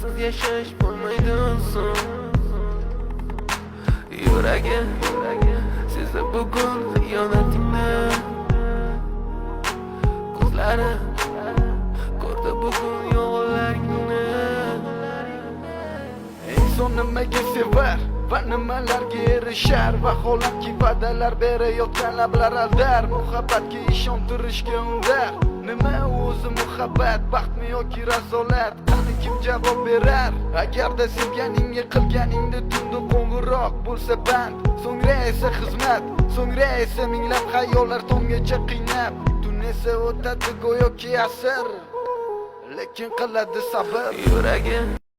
sensiz yashash bo'lmaydi uzun. Yuragim sezdi bugun xiyonatingni, ko'zlarim ko'rdi bugun yolg'onlaringni. Inson nimaga sevar va nimalarga erishar, vaholanki va'dalar berayotgan lablar aldar, muhabbatga ishontirishga undar. Nima o'zi muhabbat, baxtmi yoki razolat? Qani kim javob berar? Agarda sevganingga qilganingda tunda qo'ng'iroq bo'lsa band, so'ngra esa xizmat, so'ngra esa minglab xayollar tonggacha qiynab, tun esa o'tadi go'yoki asr, lekin qiladi sabr. Yuragim